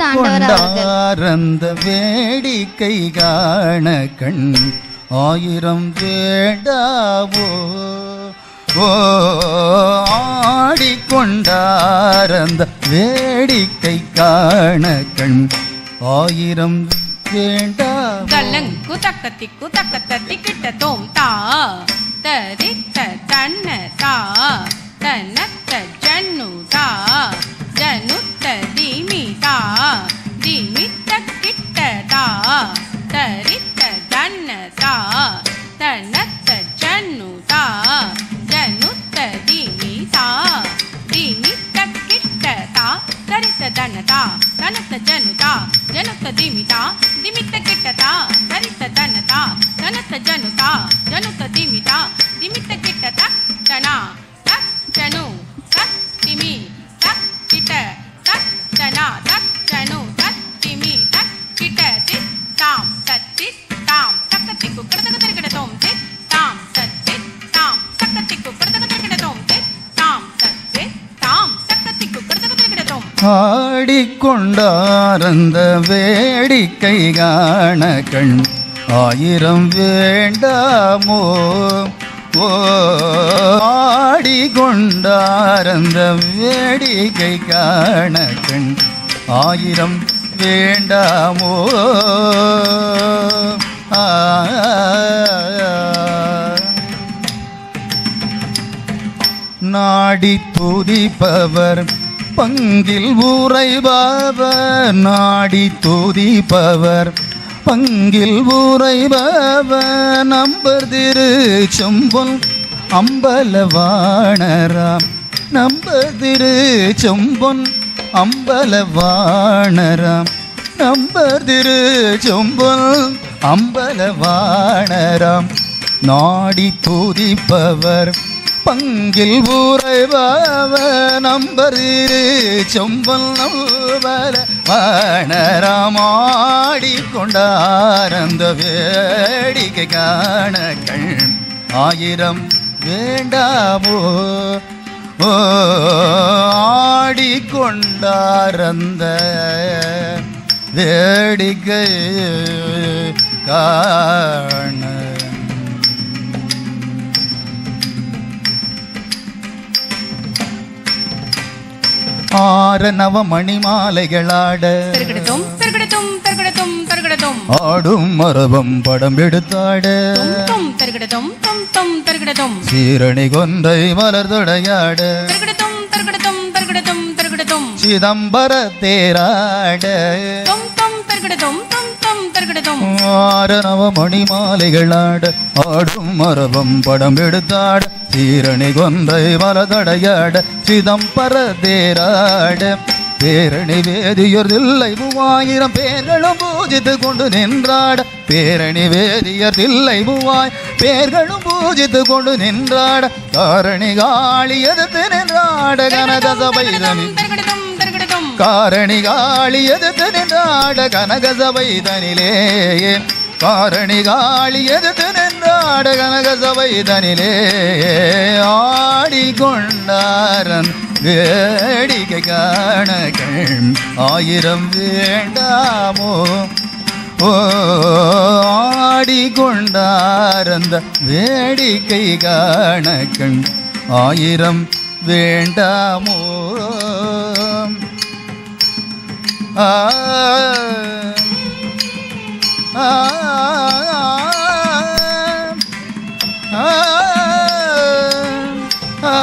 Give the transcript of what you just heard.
ஆடிக்கொண்டாரந்த வேடிக்கை காண கண் ஆயிரம் வேண்டாவோ. ஆடிக்கொண்டாரந்த வேடிக்கை காண கண் ஆயிரம் வேண்டாவோ. கலங்கு தக்கத்திக்கு தக்கத்தத்தி கிட்ட தோம் தா தரித்த தன்ன தா தனத்த ஜன்னு தா ஜனுத்த திமிதா திமித்த கிட்ட தா தரித்த தன்ன தா தனத்த ஜன்னு தா ஜனுத்த திமிதா திமித்த கிட்ட தா தரித்த தன்ன தா தனத்த ஜன்னு தா ஜனுத்த திமிதா திமித்த கிட்ட தா தரித்த தன்ன தா தனத்த ஜன்னு தா ஜனுத்த திமிதா திமித்த கிட்ட தக் தனா தக் ஜனு தக் திமி தக் கிட்ட தக் தனா தக் ஜனு தக் திமி தக் கிட்ட திக் தாம் தத்தி தாம் தக்கத்திக்கு கடதக தரிக்கிட தோம் திக் தாம் தத்தி தாம் தக்கத்திக்கு கடதக தரிக்கிட தோம் திக் தாம் தத்தி தாம் தக்கத்திக்கு கடதக தரிக்கிட தோம். ஆடிக்கொண்டாரந்த வேடிக்கை காண கண் ஆயிரம் வேண்டாமோ. ஆடிக்கொண்டாரந்த வேடிக்கை காண கண் ஆயிரம் வேண்டாமோ. நாடி துதிப்பவர் பங்கில் உறைபவர் நாடி துதிப்பவர் பங்கில் உறைபவர் நம்பர் திரு செம்பொன் அம்பலவாணராம் நம்பர் திரு செம்பொன் அம்பலவாணராம் நம்பர் திரு செம்பொன் அம்பலவாணராம் நாடி துதிப்பவர் பங்கில் உறைபவர் நம்பர் திரு செம்பொன் அம்பலவாணராம் ஆடிக்கொண்டாரந்த வேடிக்கை காண கண் ஆயிரம் வேண்டாமோ. ஆடிக்கொண்டாரந்த வேடிக்கை காண ஆரணவ மணிமாலைகளாட ஆடும் மரபம் படம் எடுத்தாட சீரணி கொன்றை மலர்தொடையாட சிதம்பர தேராட ஆரணவ மணிமாலைகளாட ஆடும் மரபம் படம் எடுத்தாட சீரணி கொன்றை மலர்தடையாட சிதம்பர தேராட பேரணி வேதியர் தில்லை 3000 பேர்களும் பூஜித்து கொண்டு நின்றாட பேரணி வேதியர் தில்லை 3000 பேர்களும் பூஜித்து கொண்டு நின்றாட காரணி காளி எதிர்த்து நின்றாட கனக சபைதனி காரணி காளி எதிர்த்து நின்றாட கனக சபைதனிலே காரணி காளி எதிர்த்து நின்றாட கனக சபைதனிலே ஆடிக்கொண்டாரன் வேடிக்கை காண கண் ஆயிரம் வேண்டாமோ. ஆடிக்கொண்டாரந்த வேடிக்கை காண கண் ஆயிரம் வேண்டாமோ. ஆ ஆ ஆ ஆ